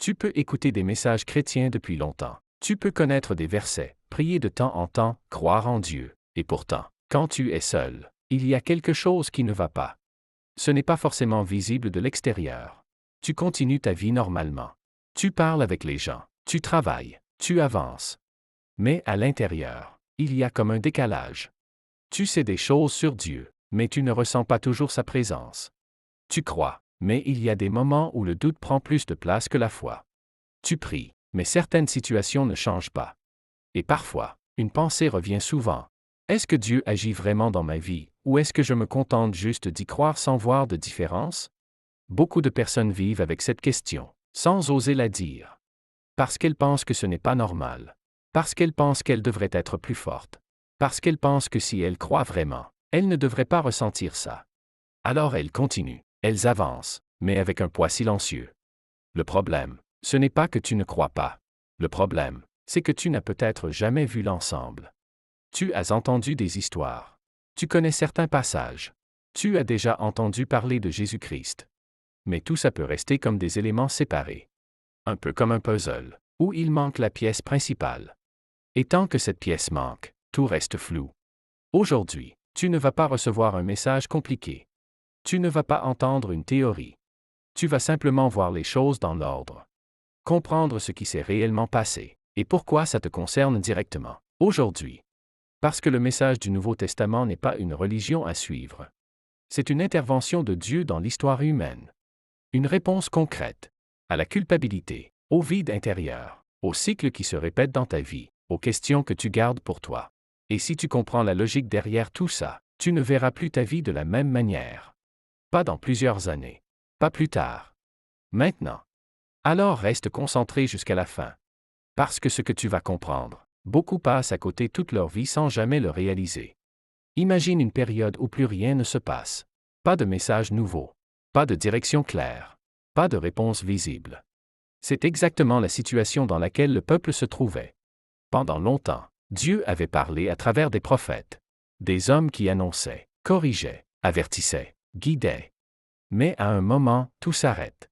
Tu peux écouter des messages chrétiens depuis longtemps. Tu peux connaître des versets, prier de temps en temps, croire en Dieu. Et pourtant, quand tu es seul, il y a quelque chose qui ne va pas. Ce n'est pas forcément visible de l'extérieur. Tu continues ta vie normalement. Tu parles avec les gens, tu travailles, tu avances. Mais à l'intérieur, il y a comme un décalage. Tu sais des choses sur Dieu, mais tu ne ressens pas toujours sa présence. Tu crois, mais il y a des moments où le doute prend plus de place que la foi. Tu pries, mais certaines situations ne changent pas. Et parfois, une pensée revient souvent. Est-ce que Dieu agit vraiment dans ma vie, ou est-ce que je me contente juste d'y croire sans voir de différence? Beaucoup de personnes vivent avec cette question, sans oser la dire. Parce qu'elles pensent que ce n'est pas normal. Parce qu'elles pensent qu'elles devraient être plus fortes. Parce qu'elles pensent que si elles croient vraiment, elles ne devraient pas ressentir ça. Alors elles continuent, elles avancent, mais avec un poids silencieux. Le problème, ce n'est pas que tu ne crois pas. Le problème, c'est que tu n'as peut-être jamais vu l'ensemble. Tu as entendu des histoires. Tu connais certains passages. Tu as déjà entendu parler de Jésus-Christ. Mais tout ça peut rester comme des éléments séparés. Un peu comme un puzzle, où il manque la pièce principale. Et tant que cette pièce manque, tout reste flou. Aujourd'hui, tu ne vas pas recevoir un message compliqué. Tu ne vas pas entendre une théorie. Tu vas simplement voir les choses dans l'ordre. Comprendre ce qui s'est réellement passé, et pourquoi ça te concerne directement, aujourd'hui. Parce que le message du Nouveau Testament n'est pas une religion à suivre. C'est une intervention de Dieu dans l'histoire humaine. Une réponse concrète à la culpabilité, au vide intérieur, aux cycles qui se répètent dans ta vie, aux questions que tu gardes pour toi. Et si tu comprends la logique derrière tout ça, tu ne verras plus ta vie de la même manière. Pas dans plusieurs années. Pas plus tard. Maintenant. Alors reste concentré jusqu'à la fin. Parce que ce que tu vas comprendre, beaucoup passent à côté toute leur vie sans jamais le réaliser. Imagine une période où plus rien ne se passe. Pas de message nouveau. Pas de direction claire. Pas de réponse visible. C'est exactement la situation dans laquelle le peuple se trouvait. Pendant longtemps, Dieu avait parlé à travers des prophètes. Des hommes qui annonçaient, corrigeaient, avertissaient, guidaient. Mais à un moment, tout s'arrête.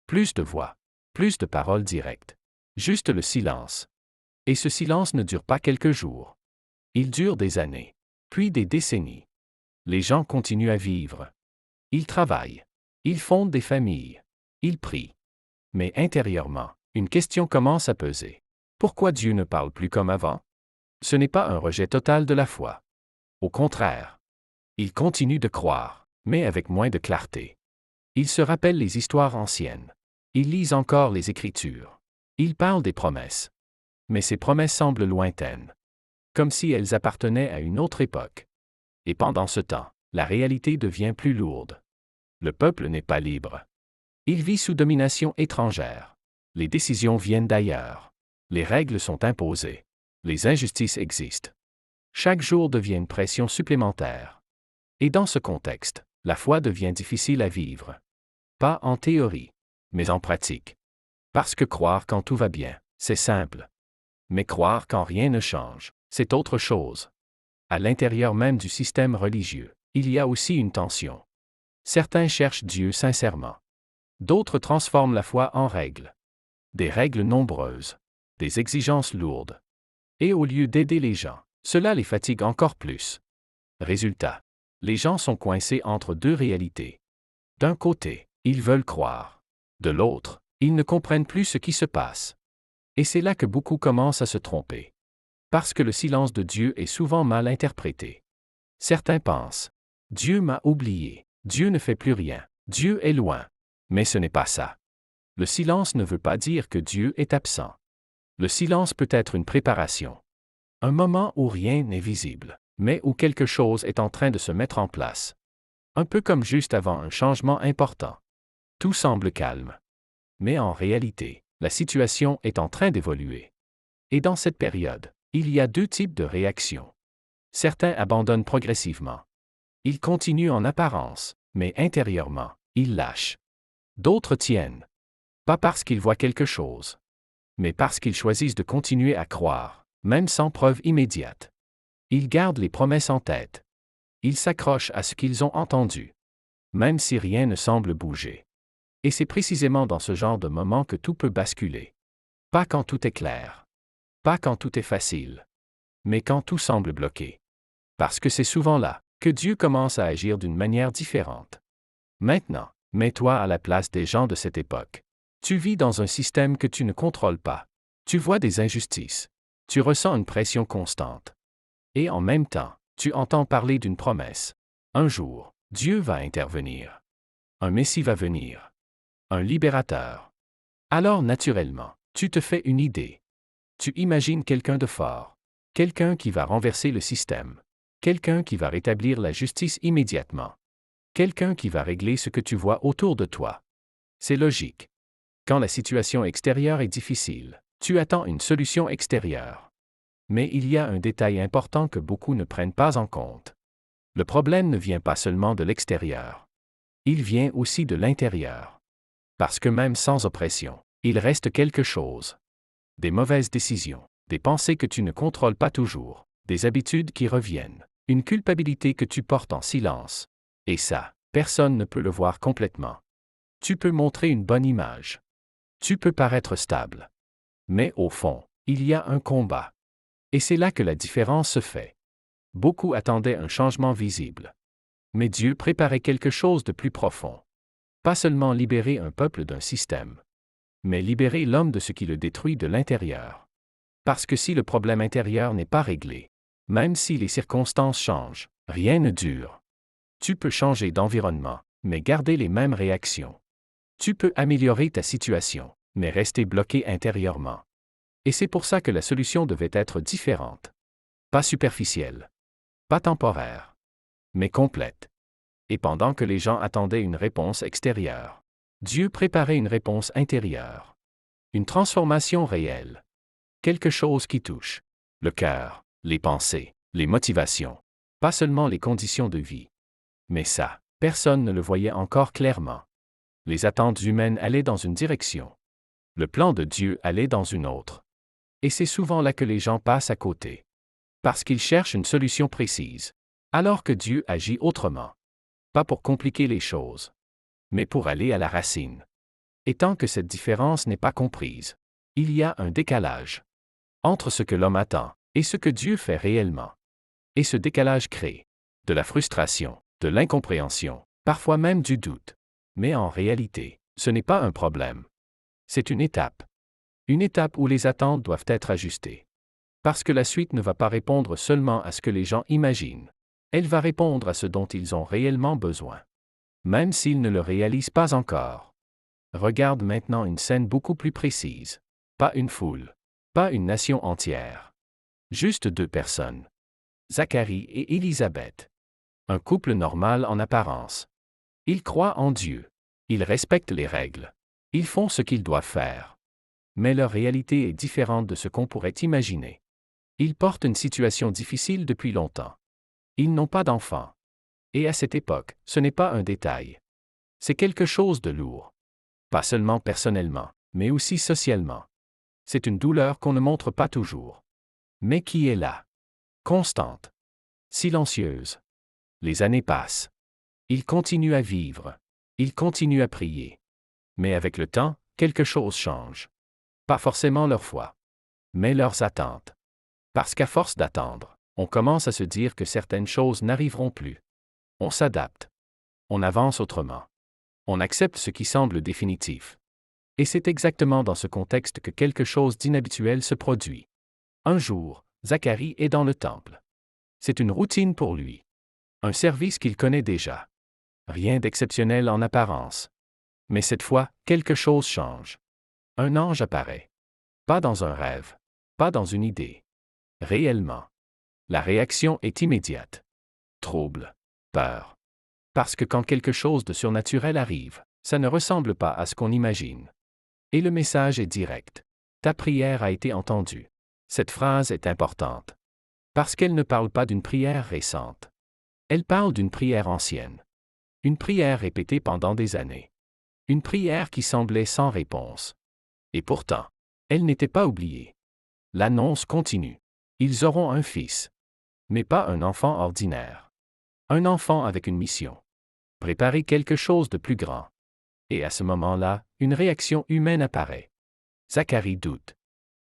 Plus de voix. Plus de paroles directes. Juste le silence. Et ce silence ne dure pas quelques jours. Il dure des années. Puis des décennies. Les gens continuent à vivre. Ils travaillent. Ils fondent des familles. Ils prient. Mais intérieurement, une question commence à peser. Pourquoi Dieu ne parle plus comme avant? Ce n'est pas un rejet total de la foi. Au contraire. Ils continuent de croire, mais avec moins de clarté. Ils se rappellent les histoires anciennes. Ils lisent encore les Écritures. Ils parlent des promesses. Mais ces promesses semblent lointaines. Comme si elles appartenaient à une autre époque. Et pendant ce temps, la réalité devient plus lourde. Le peuple n'est pas libre. Il vit sous domination étrangère. Les décisions viennent d'ailleurs. Les règles sont imposées. Les injustices existent. Chaque jour devient une pression supplémentaire. Et dans ce contexte, la foi devient difficile à vivre. Pas en théorie, mais en pratique. Parce que croire quand tout va bien, c'est simple. Mais croire quand rien ne change, c'est autre chose. À l'intérieur même du système religieux, il y a aussi une tension. Certains cherchent Dieu sincèrement. D'autres transforment la foi en règles. Des règles nombreuses. Des exigences lourdes. Et au lieu d'aider les gens, cela les fatigue encore plus. Résultat. Les gens sont coincés entre deux réalités. D'un côté, ils veulent croire. De l'autre, ils ne comprennent plus ce qui se passe. Et c'est là que beaucoup commencent à se tromper. Parce que le silence de Dieu est souvent mal interprété. Certains pensent, Dieu m'a oublié, Dieu ne fait plus rien, Dieu est loin. Mais ce n'est pas ça. Le silence ne veut pas dire que Dieu est absent. Le silence peut être une préparation. Un moment où rien n'est visible, mais où quelque chose est en train de se mettre en place. Un peu comme juste avant un changement important. Tout semble calme. Mais en réalité, la situation est en train d'évoluer. Et dans cette période, il y a deux types de réactions. Certains abandonnent progressivement. Ils continuent en apparence, mais intérieurement, ils lâchent. D'autres tiennent. Pas parce qu'ils voient quelque chose, mais parce qu'ils choisissent de continuer à croire, même sans preuve immédiate. Ils gardent les promesses en tête. Ils s'accrochent à ce qu'ils ont entendu. Même si rien ne semble bouger. Et c'est précisément dans ce genre de moment que tout peut basculer. Pas quand tout est clair. Pas quand tout est facile. Mais quand tout semble bloqué. Parce que c'est souvent là que Dieu commence à agir d'une manière différente. Maintenant, mets-toi à la place des gens de cette époque. Tu vis dans un système que tu ne contrôles pas. Tu vois des injustices. Tu ressens une pression constante. Et en même temps, tu entends parler d'une promesse. Un jour, Dieu va intervenir. Un Messie va venir. Un libérateur. Alors naturellement, tu te fais une idée. Tu imagines quelqu'un de fort. Quelqu'un qui va renverser le système. Quelqu'un qui va rétablir la justice immédiatement. Quelqu'un qui va régler ce que tu vois autour de toi. C'est logique. Quand la situation extérieure est difficile, tu attends une solution extérieure. Mais il y a un détail important que beaucoup ne prennent pas en compte. Le problème ne vient pas seulement de l'extérieur. Il vient aussi de l'intérieur. Parce que même sans oppression, il reste quelque chose. Des mauvaises décisions, des pensées que tu ne contrôles pas toujours, des habitudes qui reviennent, une culpabilité que tu portes en silence. Et ça, personne ne peut le voir complètement. Tu peux montrer une bonne image. Tu peux paraître stable. Mais au fond, il y a un combat. Et c'est là que la différence se fait. Beaucoup attendaient un changement visible. Mais Dieu préparait quelque chose de plus profond. Pas seulement libérer un peuple d'un système, mais libérer l'homme de ce qui le détruit de l'intérieur. Parce que si le problème intérieur n'est pas réglé, même si les circonstances changent, rien ne dure. Tu peux changer d'environnement, mais garder les mêmes réactions. Tu peux améliorer ta situation, mais rester bloqué intérieurement. Et c'est pour ça que la solution devait être différente. Pas superficielle. Pas temporaire. Mais complète. Et pendant que les gens attendaient une réponse extérieure, Dieu préparait une réponse intérieure. Une transformation réelle. Quelque chose qui touche le cœur, les pensées, les motivations. Pas seulement les conditions de vie. Mais ça, personne ne le voyait encore clairement. Les attentes humaines allaient dans une direction. Le plan de Dieu allait dans une autre. Et c'est souvent là que les gens passent à côté. Parce qu'ils cherchent une solution précise. Alors que Dieu agit autrement. Pas pour compliquer les choses, mais pour aller à la racine. Et tant que cette différence n'est pas comprise, il y a un décalage entre ce que l'homme attend et ce que Dieu fait réellement. Et ce décalage crée de la frustration, de l'incompréhension, parfois même du doute. Mais en réalité, ce n'est pas un problème. C'est une étape. Une étape où les attentes doivent être ajustées. Parce que la suite ne va pas répondre seulement à ce que les gens imaginent. Elle va répondre à ce dont ils ont réellement besoin. Même s'ils ne le réalisent pas encore. Regarde maintenant une scène beaucoup plus précise. Pas une foule. Pas une nation entière. Juste deux personnes. Zacharie et Élisabeth. Un couple normal en apparence. Ils croient en Dieu. Ils respectent les règles. Ils font ce qu'ils doivent faire. Mais leur réalité est différente de ce qu'on pourrait imaginer. Ils portent une situation difficile depuis longtemps. Ils n'ont pas d'enfants. Et à cette époque, ce n'est pas un détail. C'est quelque chose de lourd. Pas seulement personnellement, mais aussi socialement. C'est une douleur qu'on ne montre pas toujours. Mais qui est là. Constante. Silencieuse. Les années passent. Ils continuent à vivre. Ils continuent à prier. Mais avec le temps, quelque chose change. Pas forcément leur foi. Mais leurs attentes. Parce qu'à force d'attendre, on commence à se dire que certaines choses n'arriveront plus. On s'adapte. On avance autrement. On accepte ce qui semble définitif. Et c'est exactement dans ce contexte que quelque chose d'inhabituel se produit. Un jour, Zacharie est dans le temple. C'est une routine pour lui. Un service qu'il connaît déjà. Rien d'exceptionnel en apparence. Mais cette fois, quelque chose change. Un ange apparaît. Pas dans un rêve. Pas dans une idée. Réellement. La réaction est immédiate. Trouble. Peur. Parce que quand quelque chose de surnaturel arrive, ça ne ressemble pas à ce qu'on imagine. Et le message est direct. Ta prière a été entendue. Cette phrase est importante. Parce qu'elle ne parle pas d'une prière récente. Elle parle d'une prière ancienne. Une prière répétée pendant des années. Une prière qui semblait sans réponse. Et pourtant, elle n'était pas oubliée. L'annonce continue. Ils auront un fils. Mais pas un enfant ordinaire. Un enfant avec une mission. Préparer quelque chose de plus grand. Et à ce moment-là, une réaction humaine apparaît. Zacharie doute.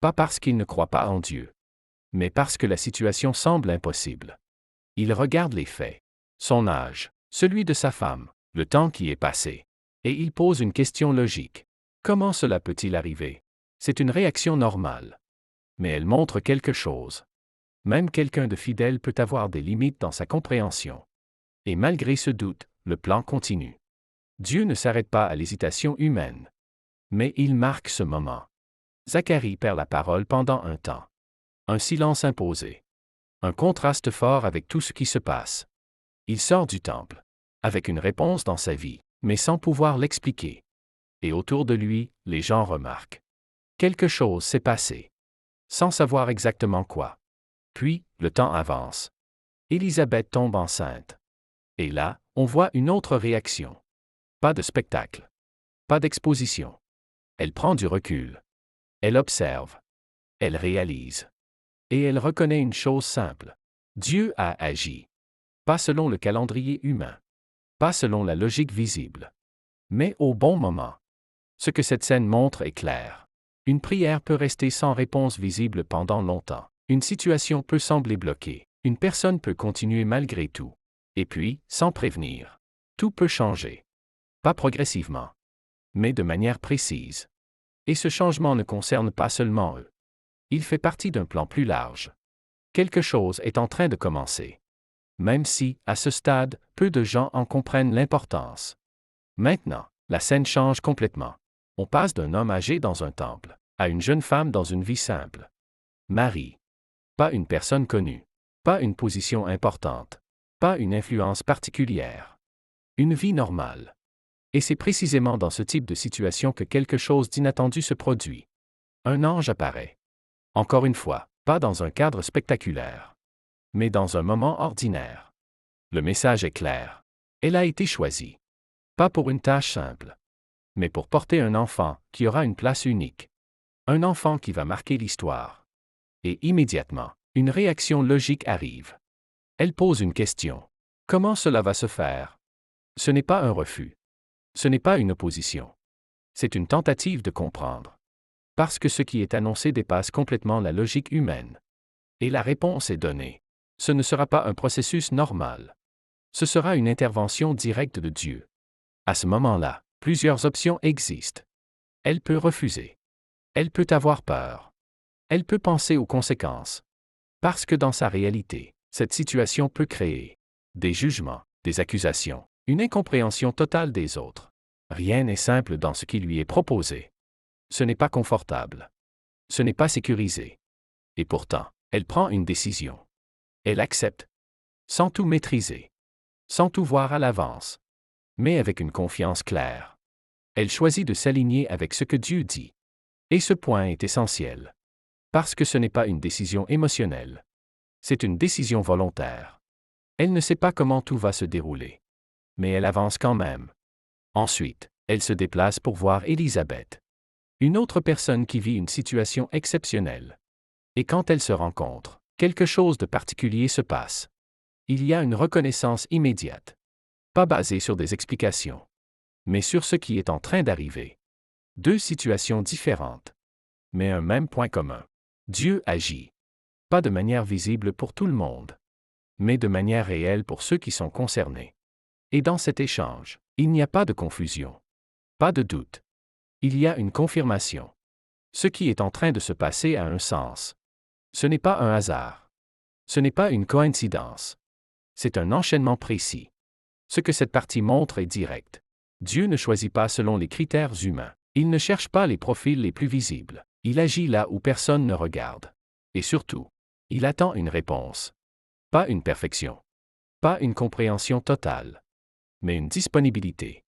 Pas parce qu'il ne croit pas en Dieu, mais parce que la situation semble impossible. Il regarde les faits. Son âge, celui de sa femme, le temps qui est passé. Et il pose une question logique. Comment cela peut-il arriver? C'est une réaction normale. Mais elle montre quelque chose. Même quelqu'un de fidèle peut avoir des limites dans sa compréhension. Et malgré ce doute, le plan continue. Dieu ne s'arrête pas à l'hésitation humaine. Mais il marque ce moment. Zacharie perd la parole pendant un temps. Un silence imposé. Un contraste fort avec tout ce qui se passe. Il sort du temple, avec une réponse dans sa vie, mais sans pouvoir l'expliquer. Et autour de lui, les gens remarquent. Quelque chose s'est passé. Sans savoir exactement quoi. Puis, le temps avance. Élisabeth tombe enceinte. Et là, on voit une autre réaction. Pas de spectacle. Pas d'exposition. Elle prend du recul. Elle observe. Elle réalise. Et elle reconnaît une chose simple. Dieu a agi. Pas selon le calendrier humain. Pas selon la logique visible. Mais au bon moment. Ce que cette scène montre est clair. Une prière peut rester sans réponse visible pendant longtemps. Une situation peut sembler bloquée. Une personne peut continuer malgré tout. Et puis, sans prévenir. Tout peut changer. Pas progressivement. Mais de manière précise. Et ce changement ne concerne pas seulement eux. Il fait partie d'un plan plus large. Quelque chose est en train de commencer. Même si, à ce stade, peu de gens en comprennent l'importance. Maintenant, la scène change complètement. On passe d'un homme âgé dans un temple, à une jeune femme dans une vie simple. Marie. Pas une personne connue. Pas une position importante. Pas une influence particulière. Une vie normale. Et c'est précisément dans ce type de situation que quelque chose d'inattendu se produit. Un ange apparaît. Encore une fois, pas dans un cadre spectaculaire, mais dans un moment ordinaire. Le message est clair. Elle a été choisie. Pas pour une tâche simple, mais pour porter un enfant qui aura une place unique. Un enfant qui va marquer l'histoire. Et immédiatement, une réaction logique arrive. Elle pose une question. Comment cela va se faire? Ce n'est pas un refus. Ce n'est pas une opposition. C'est une tentative de comprendre. Parce que ce qui est annoncé dépasse complètement la logique humaine. Et la réponse est donnée. Ce ne sera pas un processus normal. Ce sera une intervention directe de Dieu. À ce moment-là, plusieurs options existent. Elle peut refuser. Elle peut avoir peur. Elle peut penser aux conséquences. Parce que dans sa réalité, cette situation peut créer des jugements, des accusations, une incompréhension totale des autres. Rien n'est simple dans ce qui lui est proposé. Ce n'est pas confortable. Ce n'est pas sécurisé. Et pourtant, elle prend une décision. Elle accepte. Sans tout maîtriser. Sans tout voir à l'avance. Mais avec une confiance claire. Elle choisit de s'aligner avec ce que Dieu dit. Et ce point est essentiel. Parce que ce n'est pas une décision émotionnelle. C'est une décision volontaire. Elle ne sait pas comment tout va se dérouler. Mais elle avance quand même. Ensuite, elle se déplace pour voir Élisabeth. Une autre personne qui vit une situation exceptionnelle. Et quand elles se rencontrent, quelque chose de particulier se passe. Il y a une reconnaissance immédiate. Pas basée sur des explications. Mais sur ce qui est en train d'arriver. Deux situations différentes. Mais un même point commun. Dieu agit. Pas de manière visible pour tout le monde. Mais de manière réelle pour ceux qui sont concernés. Et dans cet échange, il n'y a pas de confusion. Pas de doute. Il y a une confirmation. Ce qui est en train de se passer a un sens. Ce n'est pas un hasard. Ce n'est pas une coïncidence. C'est un enchaînement précis. Ce que cette partie montre est direct. Dieu ne choisit pas selon les critères humains. Il ne cherche pas les profils les plus visibles. Il agit là où personne ne regarde. Et surtout, il attend une réponse. Pas une perfection. Pas une compréhension totale. Mais une disponibilité.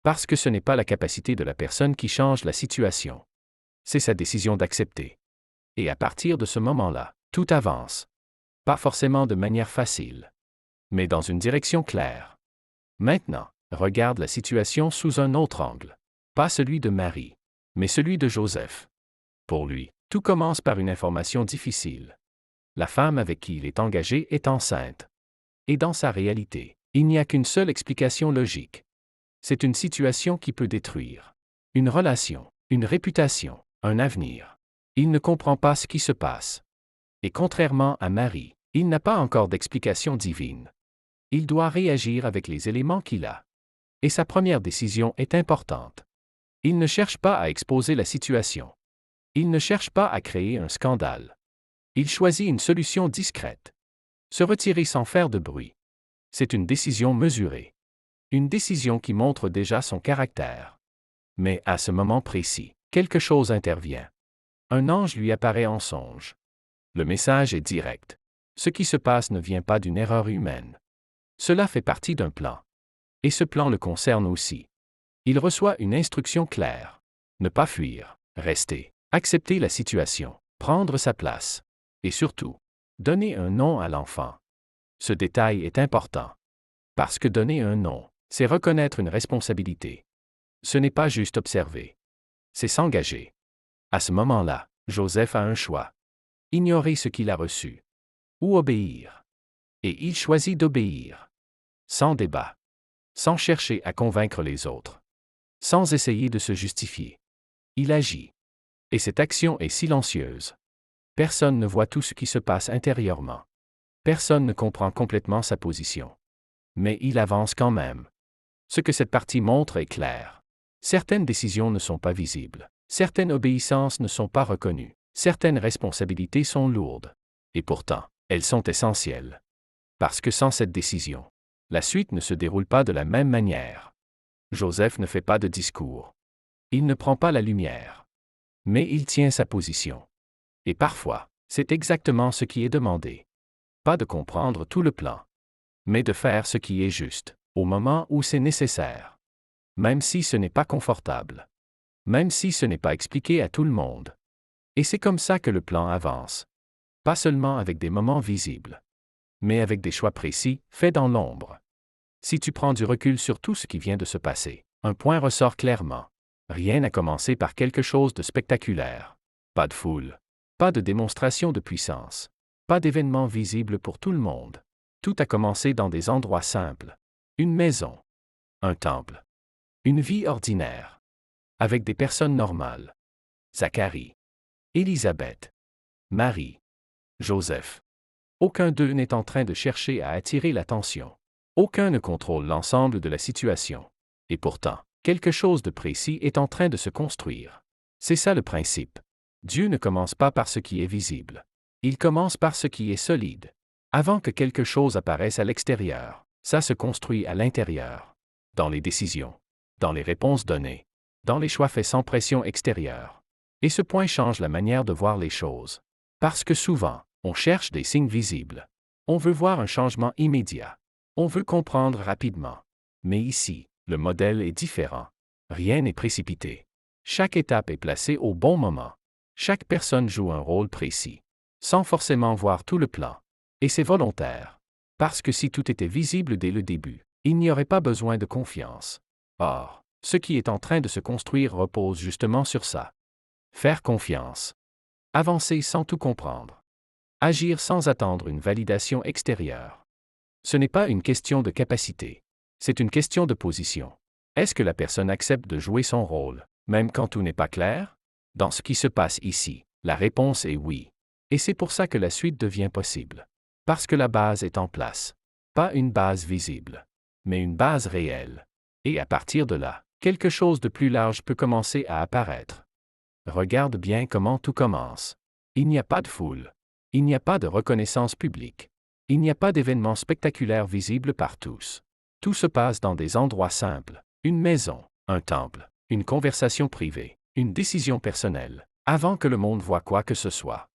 Parce que ce n'est pas la capacité de la personne qui change la situation. C'est sa décision d'accepter. Et à partir de ce moment-là, tout avance. Pas forcément de manière facile. Mais dans une direction claire. Maintenant, regarde la situation sous un autre angle. Pas celui de Marie, mais celui de Joseph. Pour lui, tout commence par une information difficile. La femme avec qui il est engagé est enceinte. Et dans sa réalité, il n'y a qu'une seule explication logique. C'est une situation qui peut détruire une relation, une réputation, un avenir. Il ne comprend pas ce qui se passe. Et contrairement à Marie, il n'a pas encore d'explication divine. Il doit réagir avec les éléments qu'il a. Et sa première décision est importante. Il ne cherche pas à exposer la situation. Il ne cherche pas à créer un scandale. Il choisit une solution discrète. Se retirer sans faire de bruit. C'est une décision mesurée. Une décision qui montre déjà son caractère. Mais à ce moment précis, quelque chose intervient. Un ange lui apparaît en songe. Le message est direct. Ce qui se passe ne vient pas d'une erreur humaine. Cela fait partie d'un plan. Et ce plan le concerne aussi. Il reçoit une instruction claire. Ne pas fuir, rester, accepter la situation, prendre sa place. Et surtout, donner un nom à l'enfant. Ce détail est important. Parce que donner un nom, c'est reconnaître une responsabilité. Ce n'est pas juste observer. C'est s'engager. À ce moment-là, Joseph a un choix. Ignorer ce qu'il a reçu. Ou obéir. Et il choisit d'obéir. Sans débat. Sans chercher à convaincre les autres. Sans essayer de se justifier. Il agit. Et cette action est silencieuse. Personne ne voit tout ce qui se passe intérieurement. Personne ne comprend complètement sa position. Mais il avance quand même. Ce que cette partie montre est clair. Certaines décisions ne sont pas visibles. Certaines obéissances ne sont pas reconnues. Certaines responsabilités sont lourdes. Et pourtant, elles sont essentielles. Parce que sans cette décision, la suite ne se déroule pas de la même manière. Joseph ne fait pas de discours. Il ne prend pas la lumière. Mais il tient sa position. Et parfois, c'est exactement ce qui est demandé. Pas de comprendre tout le plan, mais de faire ce qui est juste, au moment où c'est nécessaire. Même si ce n'est pas confortable. Même si ce n'est pas expliqué à tout le monde. Et c'est comme ça que le plan avance. Pas seulement avec des moments visibles, mais avec des choix précis, faits dans l'ombre. Si tu prends du recul sur tout ce qui vient de se passer, un point ressort clairement. Rien n'a commencé par quelque chose de spectaculaire. Pas de foule. Pas de démonstration de puissance. Pas d'événement visible pour tout le monde. Tout a commencé dans des endroits simples. Une maison. Un temple. Une vie ordinaire. Avec des personnes normales. Zacharie. Élisabeth. Marie. Joseph. Aucun d'eux n'est en train de chercher à attirer l'attention. Aucun ne contrôle l'ensemble de la situation. Et pourtant, quelque chose de précis est en train de se construire. C'est ça le principe. Dieu ne commence pas par ce qui est visible. Il commence par ce qui est solide. Avant que quelque chose apparaisse à l'extérieur, ça se construit à l'intérieur. Dans les décisions. Dans les réponses données. Dans les choix faits sans pression extérieure. Et ce point change la manière de voir les choses. Parce que souvent, on cherche des signes visibles. On veut voir un changement immédiat. On veut comprendre rapidement. Mais ici, le modèle est différent. Rien n'est précipité. Chaque étape est placée au bon moment. Chaque personne joue un rôle précis, sans forcément voir tout le plan. Et c'est volontaire. Parce que si tout était visible dès le début, il n'y aurait pas besoin de confiance. Or, ce qui est en train de se construire repose justement sur ça. Faire confiance. Avancer sans tout comprendre. Agir sans attendre une validation extérieure. Ce n'est pas une question de capacité. C'est une question de position. Est-ce que la personne accepte de jouer son rôle, même quand tout n'est pas clair? Dans ce qui se passe ici, la réponse est oui. Et c'est pour ça que la suite devient possible. Parce que la base est en place. Pas une base visible, mais une base réelle. Et à partir de là, quelque chose de plus large peut commencer à apparaître. Regarde bien comment tout commence. Il n'y a pas de foule. Il n'y a pas de reconnaissance publique. Il n'y a pas d'événements spectaculaires visibles par tous. Tout se passe dans des endroits simples. Une maison, un temple, une conversation privée, une décision personnelle, avant que le monde voie quoi que ce soit.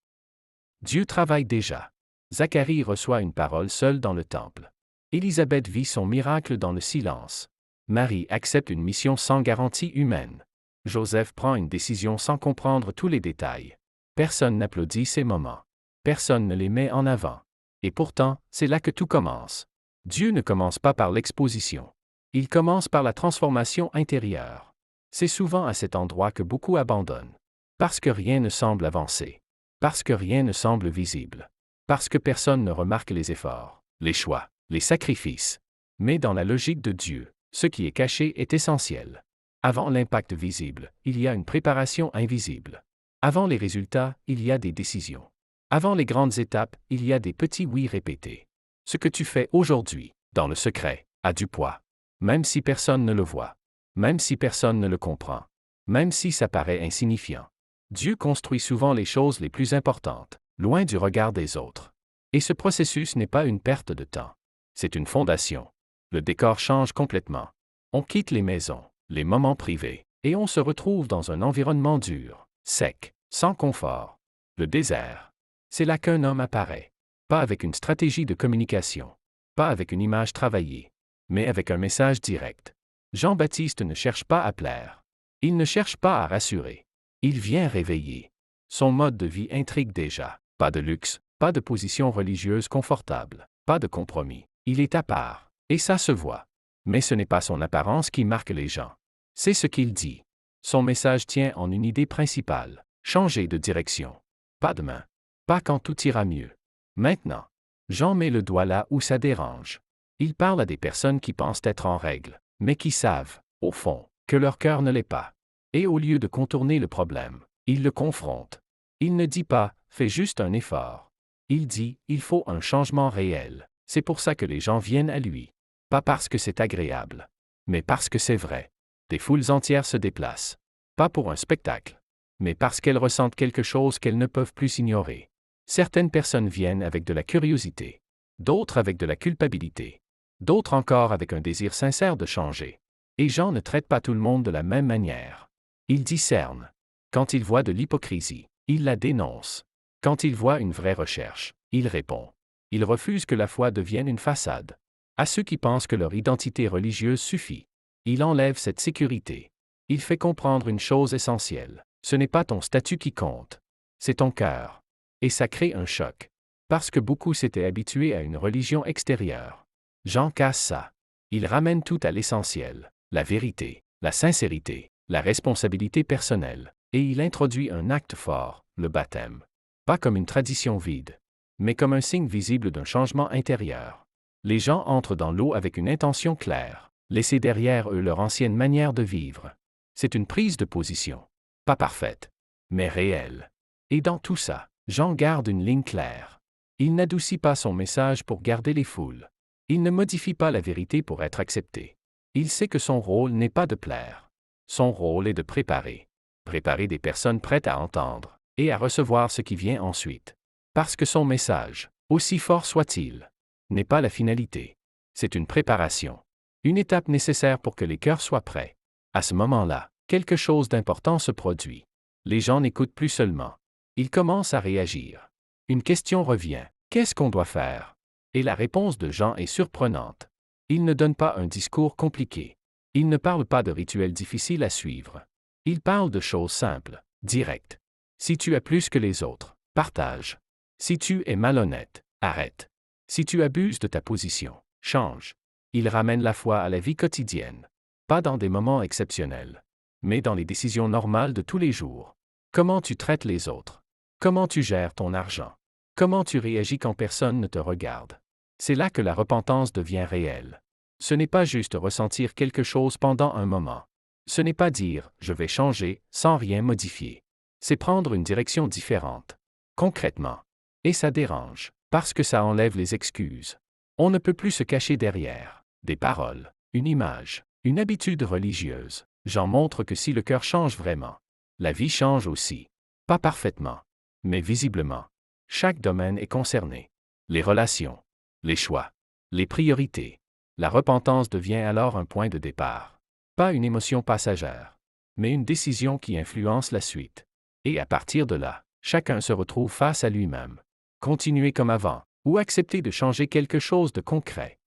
Dieu travaille déjà. Zacharie reçoit une parole seule dans le temple. Élisabeth vit son miracle dans le silence. Marie accepte une mission sans garantie humaine. Joseph prend une décision sans comprendre tous les détails. Personne n'applaudit ces moments. Personne ne les met en avant. Et pourtant, c'est là que tout commence. Dieu ne commence pas par l'exposition. Il commence par la transformation intérieure. C'est souvent à cet endroit que beaucoup abandonnent. Parce que rien ne semble avancer. Parce que rien ne semble visible. Parce que personne ne remarque les efforts, les choix, les sacrifices. Mais dans la logique de Dieu, Ce qui est caché est essentiel. Avant l'impact visible, il y a une préparation invisible. Avant les résultats, il y a des décisions. Avant les grandes étapes, il y a des petits oui répétés. Ce que tu fais aujourd'hui, dans le secret, a du poids. Même si personne ne le voit. Même si personne ne le comprend. Même si ça paraît insignifiant. Dieu construit souvent les choses les plus importantes, loin du regard des autres. Et ce processus n'est pas une perte de temps. C'est une fondation. Le décor change complètement. On quitte les maisons, les moments privés, et on se retrouve dans un environnement dur, sec, sans confort. Le désert. C'est là qu'un homme apparaît. Pas avec une stratégie de communication. Pas avec une image travaillée. Mais avec un message direct. Jean-Baptiste ne cherche pas à plaire. Il ne cherche pas à rassurer. Il vient réveiller. Son mode de vie intrigue déjà. Pas de luxe, pas de position religieuse confortable, pas de compromis. Il est à part. Et ça se voit. Mais ce n'est pas son apparence qui marque les gens. C'est ce qu'il dit. Son message tient en une idée principale. Changer de direction. Pas demain. Pas quand tout ira mieux. Maintenant. Jean met le doigt là où ça dérange. Il parle à des personnes qui pensent être en règle, mais qui savent, au fond, que leur cœur ne l'est pas. Et au lieu de contourner le problème, il le confronte. Il ne dit pas « fais juste un effort ». Il dit « il faut un changement réel ». C'est pour ça que les gens viennent à lui. Pas parce que c'est agréable, mais parce que c'est vrai. Des foules entières se déplacent. Pas pour un spectacle, mais parce qu'elles ressentent quelque chose qu'elles ne peuvent plus ignorer. Certaines personnes viennent avec de la curiosité, d'autres avec de la culpabilité, d'autres encore avec un désir sincère de changer. Et Jean ne traite pas tout le monde de la même manière. Il discerne. Quand il voit de l'hypocrisie, il la dénonce. Quand il voit une vraie recherche, il répond. Il refuse que la foi devienne une façade. À ceux qui pensent que leur identité religieuse suffit, il enlève cette sécurité. Il fait comprendre une chose essentielle. Ce n'est pas ton statut qui compte. C'est ton cœur. Et ça crée un choc. Parce que beaucoup s'étaient habitués à une religion extérieure. Jean casse ça. Il ramène tout à l'essentiel. La vérité, la sincérité, la responsabilité personnelle. Et il introduit un acte fort, le baptême. Pas comme une tradition vide, mais comme un signe visible d'un changement intérieur. Les gens entrent dans l'eau avec une intention claire, laisser derrière eux leur ancienne manière de vivre. C'est une prise de position. Pas parfaite, mais réelle. Et dans tout ça, Jean garde une ligne claire. Il n'adoucit pas son message pour garder les foules. Il ne modifie pas la vérité pour être accepté. Il sait que son rôle n'est pas de plaire. Son rôle est de préparer. Préparer des personnes prêtes à entendre et à recevoir ce qui vient ensuite. Parce que son message, aussi fort soit-il, n'est pas la finalité. C'est une préparation. Une étape nécessaire pour que les cœurs soient prêts. À ce moment-là, quelque chose d'important se produit. Les gens n'écoutent plus seulement. Ils commencent à réagir. Une question revient. Qu'est-ce qu'on doit faire? Et la réponse de Jean est surprenante. Il ne donne pas un discours compliqué. Il ne parle pas de rituels difficiles à suivre. Il parle de choses simples, directes. Si tu as plus que les autres, partage. Si tu es malhonnête, arrête. Si tu abuses de ta position, change. Il ramène la foi à la vie quotidienne. Pas dans des moments exceptionnels, mais dans les décisions normales de tous les jours. Comment tu traites les autres? Comment tu gères ton argent? Comment tu réagis quand personne ne te regarde? C'est là que la repentance devient réelle. Ce n'est pas juste ressentir quelque chose pendant un moment. Ce n'est pas dire « je vais changer » sans rien modifier. C'est prendre une direction différente. Concrètement. Et ça dérange, parce que ça enlève les excuses. On ne peut plus se cacher derrière des paroles, une image, une habitude religieuse. J'en montre que si le cœur change vraiment, la vie change aussi. Pas parfaitement, mais visiblement. Chaque domaine est concerné. Les relations, les choix, les priorités. La repentance devient alors un point de départ. Pas une émotion passagère, mais une décision qui influence la suite. Et à partir de là, chacun se retrouve face à lui-même. Continuer comme avant, ou accepter de changer quelque chose de concret.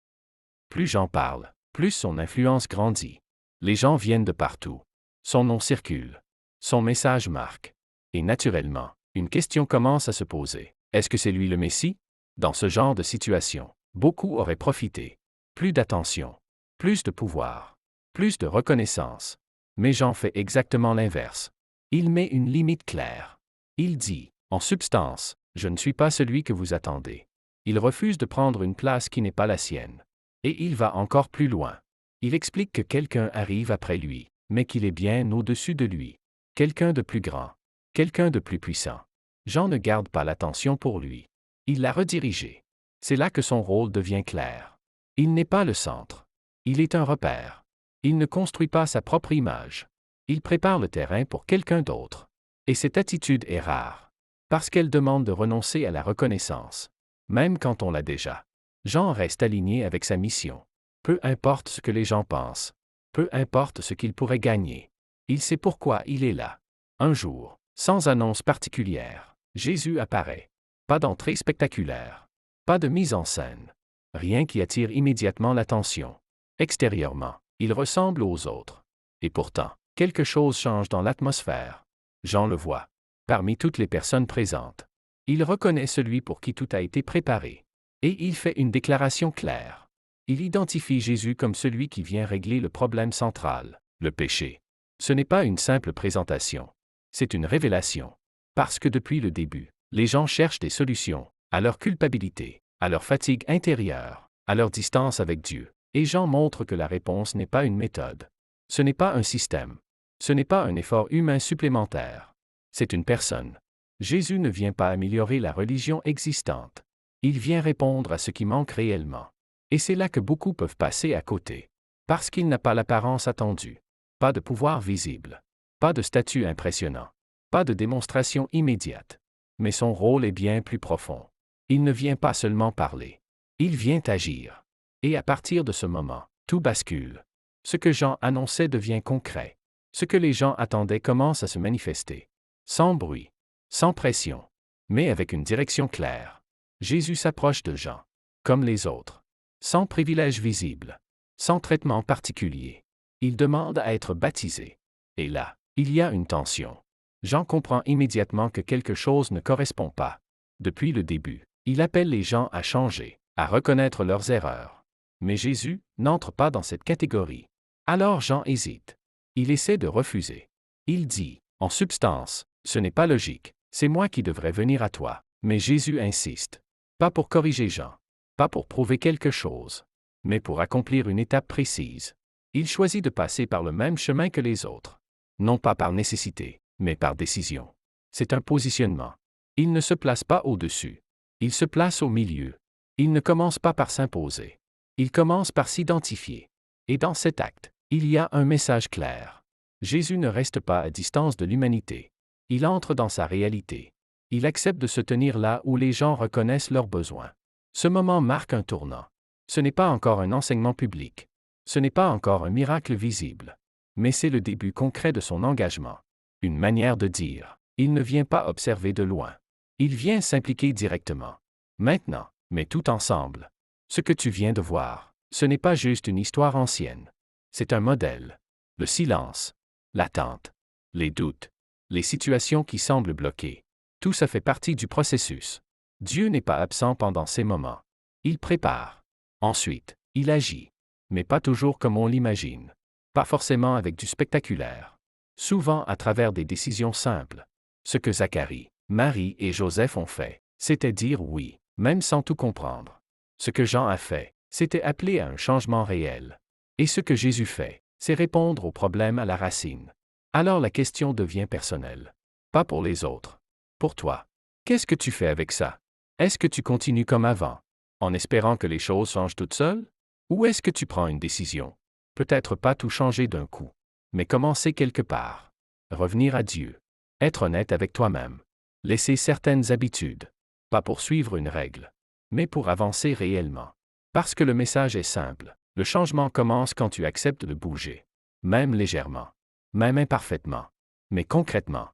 Plus j'en parle, plus son influence grandit. Les gens viennent de partout. Son nom circule. Son message marque. Et naturellement, une question commence à se poser. Est-ce que c'est lui le Messie? Dans ce genre de situation, beaucoup auraient profité. Plus d'attention, plus de pouvoir, plus de reconnaissance. Mais Jean fait exactement l'inverse. Il met une limite claire. Il dit, en substance, je ne suis pas celui que vous attendez. Il refuse de prendre une place qui n'est pas la sienne. Et il va encore plus loin. Il explique que quelqu'un arrive après lui, mais qu'il est bien au-dessus de lui. Quelqu'un de plus grand. Quelqu'un de plus puissant. Jean ne garde pas l'attention pour lui. Il l'a redirigé. C'est là que son rôle devient clair. Il n'est pas le centre. Il est un repère. Il ne construit pas sa propre image. Il prépare le terrain pour quelqu'un d'autre. Et cette attitude est rare. Parce qu'elle demande de renoncer à la reconnaissance. Même quand on l'a déjà. Jean reste aligné avec sa mission. Peu importe ce que les gens pensent. Peu importe ce qu'il pourrait gagner. Il sait pourquoi il est là. Un jour, sans annonce particulière, Jésus apparaît. Pas d'entrée spectaculaire. Pas de mise en scène. Rien qui attire immédiatement l'attention. Extérieurement, il ressemble aux autres. Et pourtant, quelque chose change dans l'atmosphère. Jean le voit. Parmi toutes les personnes présentes. Il reconnaît celui pour qui tout a été préparé. Et il fait une déclaration claire. Il identifie Jésus comme celui qui vient régler le problème central, le péché. Ce n'est pas une simple présentation. C'est une révélation. Parce que depuis le début, les gens cherchent des solutions, à leur culpabilité, à leur fatigue intérieure, à leur distance avec Dieu. Et Jean montre que la réponse n'est pas une méthode. Ce n'est pas un système. Ce n'est pas un effort humain supplémentaire. C'est une personne. Jésus ne vient pas améliorer la religion existante. Il vient répondre à ce qui manque réellement. Et c'est là que beaucoup peuvent passer à côté. Parce qu'il n'a pas l'apparence attendue. Pas de pouvoir visible. Pas de statut impressionnant. Pas de démonstration immédiate. Mais son rôle est bien plus profond. Il ne vient pas seulement parler. Il vient agir. Et à partir de ce moment, tout bascule. Ce que Jean annonçait devient concret. Ce que les gens attendaient commence à se manifester. Sans bruit. Sans pression. Mais avec une direction claire. Jésus s'approche de Jean. Comme les autres. Sans privilège visible. Sans traitement particulier. Il demande à être baptisé. Et là, il y a une tension. Jean comprend immédiatement que quelque chose ne correspond pas. Depuis le début, il appelle les gens à changer, à reconnaître leurs erreurs. Mais Jésus n'entre pas dans cette catégorie. Alors Jean hésite. Il essaie de refuser. Il dit, en substance, ce n'est pas logique, c'est moi qui devrais venir à toi. Mais Jésus insiste. Pas pour corriger Jean. Pas pour prouver quelque chose. Mais pour accomplir une étape précise. Il choisit de passer par le même chemin que les autres. Non pas par nécessité, mais par décision. C'est un positionnement. Il ne se place pas au-dessus. Il se place au milieu. Il ne commence pas par s'imposer. Il commence par s'identifier. Et dans cet acte, il y a un message clair. Jésus ne reste pas à distance de l'humanité. Il entre dans sa réalité. Il accepte de se tenir là où les gens reconnaissent leurs besoins. Ce moment marque un tournant. Ce n'est pas encore un enseignement public. Ce n'est pas encore un miracle visible. Mais c'est le début concret de son engagement. Une manière de dire, il ne vient pas observer de loin. Il vient s'impliquer directement. Maintenant, mais tout ensemble. Ce que tu viens de voir, ce n'est pas juste une histoire ancienne. C'est un modèle. Le silence, l'attente, les doutes, les situations qui semblent bloquées. Tout ça fait partie du processus. Dieu n'est pas absent pendant ces moments. Il prépare. Ensuite, il agit. Mais pas toujours comme on l'imagine. Pas forcément avec du spectaculaire. Souvent à travers des décisions simples. Ce que Zacharie, Marie et Joseph ont fait, c'était dire oui, même sans tout comprendre. Ce que Jean a fait, c'était appeler à un changement réel. Et ce que Jésus fait, c'est répondre au problème à la racine. Alors la question devient personnelle. Pas pour les autres. Pour toi. Qu'est-ce que tu fais avec ça? Est-ce que tu continues comme avant, en espérant que les choses changent toutes seules? Ou est-ce que tu prends une décision? Peut-être pas tout changer d'un coup, mais commencer quelque part. Revenir à Dieu. Être honnête avec toi-même. Laisser certaines habitudes. Pas pour suivre une règle, mais pour avancer réellement. Parce que le message est simple. Le changement commence quand tu acceptes de bouger. Même légèrement. Même imparfaitement. Mais concrètement.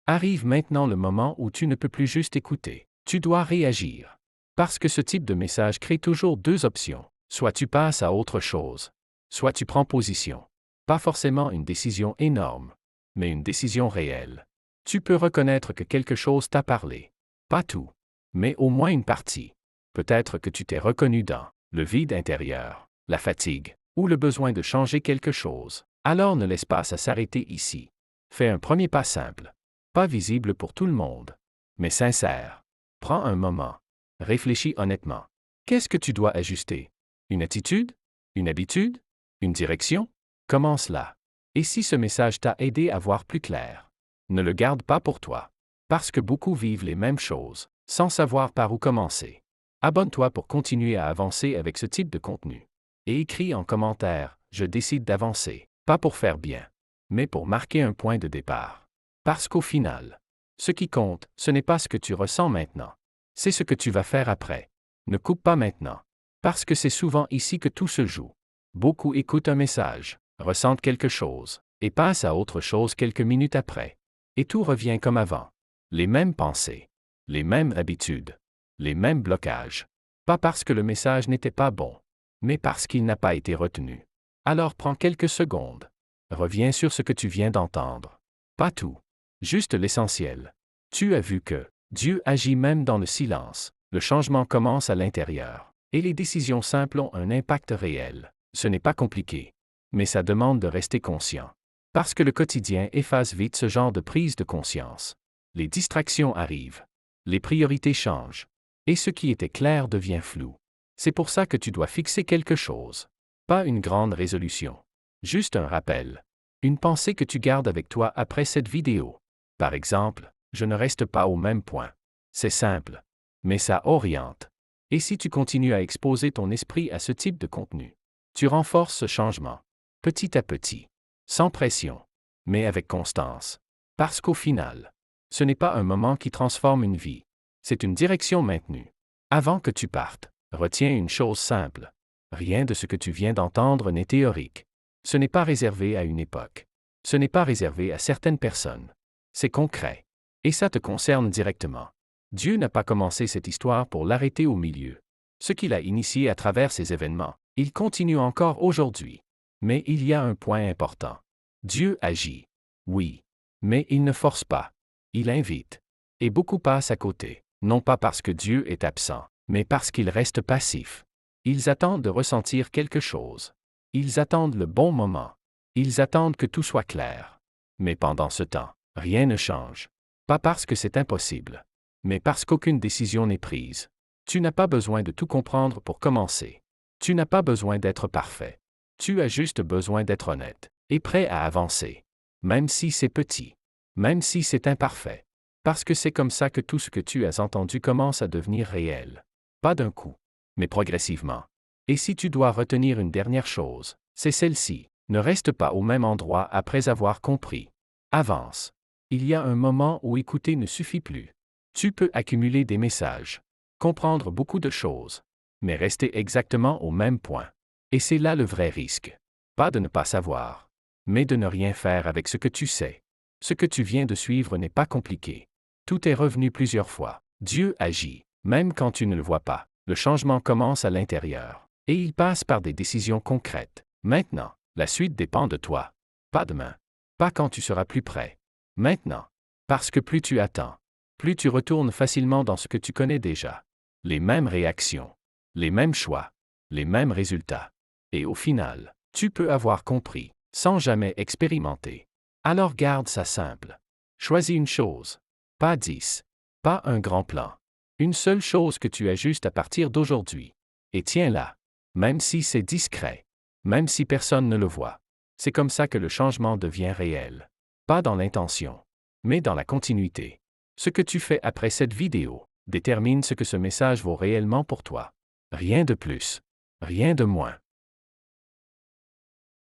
Arrive maintenant le moment où tu ne peux plus juste écouter. Tu dois réagir. Parce que ce type de message crée toujours deux options. Soit tu passes à autre chose. Soit tu prends position. Pas forcément une décision énorme, mais une décision réelle. Tu peux reconnaître que quelque chose t'a parlé. Pas tout, mais au moins une partie. Peut-être que tu t'es reconnu dans le vide intérieur, la fatigue, ou le besoin de changer quelque chose. Alors ne laisse pas ça s'arrêter ici. Fais un premier pas simple. Pas visible pour tout le monde, mais sincère. Prends un moment. Réfléchis honnêtement. Qu'est-ce que tu dois ajuster? Une attitude? Une habitude? Une direction? Commence là. Et si ce message t'a aidé à voir plus clair? Ne le garde pas pour toi. Parce que beaucoup vivent les mêmes choses, sans savoir par où commencer. Abonne-toi pour continuer à avancer avec ce type de contenu. Et écris en commentaire, je décide d'avancer, pas pour faire bien, mais pour marquer un point de départ. Parce qu'au final, ce qui compte, ce n'est pas ce que tu ressens maintenant. C'est ce que tu vas faire après. Ne coupe pas maintenant. Parce que c'est souvent ici que tout se joue. Beaucoup écoutent un message, ressentent quelque chose, et passent à autre chose quelques minutes après. Et tout revient comme avant. Les mêmes pensées, les mêmes habitudes, les mêmes blocages. Pas parce que le message n'était pas bon, mais parce qu'il n'a pas été retenu. Alors prends quelques secondes. Reviens sur ce que tu viens d'entendre. Pas tout. Juste l'essentiel. Tu as vu que Dieu agit même dans le silence. Le changement commence à l'intérieur. Et les décisions simples ont un impact réel. Ce n'est pas compliqué. Mais ça demande de rester conscient. Parce que le quotidien efface vite ce genre de prise de conscience. Les distractions arrivent. Les priorités changent. Et ce qui était clair devient flou. C'est pour ça que tu dois fixer quelque chose. Pas une grande résolution. Juste un rappel. Une pensée que tu gardes avec toi après cette vidéo. Par exemple, je ne reste pas au même point. C'est simple. Mais ça oriente. Et si tu continues à exposer ton esprit à ce type de contenu, tu renforces ce changement. Petit à petit. Sans pression. Mais avec constance. Parce qu'au final, ce n'est pas un moment qui transforme une vie. C'est une direction maintenue. Avant que tu partes, retiens une chose simple. Rien de ce que tu viens d'entendre n'est théorique. Ce n'est pas réservé à une époque. Ce n'est pas réservé à certaines personnes. C'est concret. Et ça te concerne directement. Dieu n'a pas commencé cette histoire pour l'arrêter au milieu. Ce qu'il a initié à travers ces événements, il continue encore aujourd'hui. Mais il y a un point important. Dieu agit. Oui. Mais il ne force pas. Il invite. Et beaucoup passent à côté, non pas parce que Dieu est absent, mais parce qu'il reste passif. Ils attendent de ressentir quelque chose. Ils attendent le bon moment. Ils attendent que tout soit clair. Mais pendant ce temps, rien ne change. Pas parce que c'est impossible, mais parce qu'aucune décision n'est prise. Tu n'as pas besoin de tout comprendre pour commencer. Tu n'as pas besoin d'être parfait. Tu as juste besoin d'être honnête et prêt à avancer. Même si c'est petit. Même si c'est imparfait. Parce que c'est comme ça que tout ce que tu as entendu commence à devenir réel. Pas d'un coup, mais progressivement. Et si tu dois retenir une dernière chose, c'est celle-ci. Ne reste pas au même endroit après avoir compris. Avance. Il y a un moment où écouter ne suffit plus. Tu peux accumuler des messages, comprendre beaucoup de choses, mais rester exactement au même point. Et c'est là le vrai risque. Pas de ne pas savoir, mais de ne rien faire avec ce que tu sais. Ce que tu viens de suivre n'est pas compliqué. Tout est revenu plusieurs fois. Dieu agit, même quand tu ne le vois pas. Le changement commence à l'intérieur. Et il passe par des décisions concrètes. Maintenant, la suite dépend de toi. Pas demain. Pas quand tu seras plus prêt. Maintenant. Parce que plus tu attends, plus tu retournes facilement dans ce que tu connais déjà. Les mêmes réactions, les mêmes choix, les mêmes résultats. Et au final, tu peux avoir compris, sans jamais expérimenter. Alors garde ça simple. Choisis une chose. Pas 10. Pas un grand plan. Une seule chose que tu ajustes à partir d'aujourd'hui. Et tiens-la. Même si c'est discret. Même si personne ne le voit. C'est comme ça que le changement devient réel. Pas dans l'intention, mais dans la continuité. Ce que tu fais après cette vidéo détermine ce que ce message vaut réellement pour toi. Rien de plus. Rien de moins.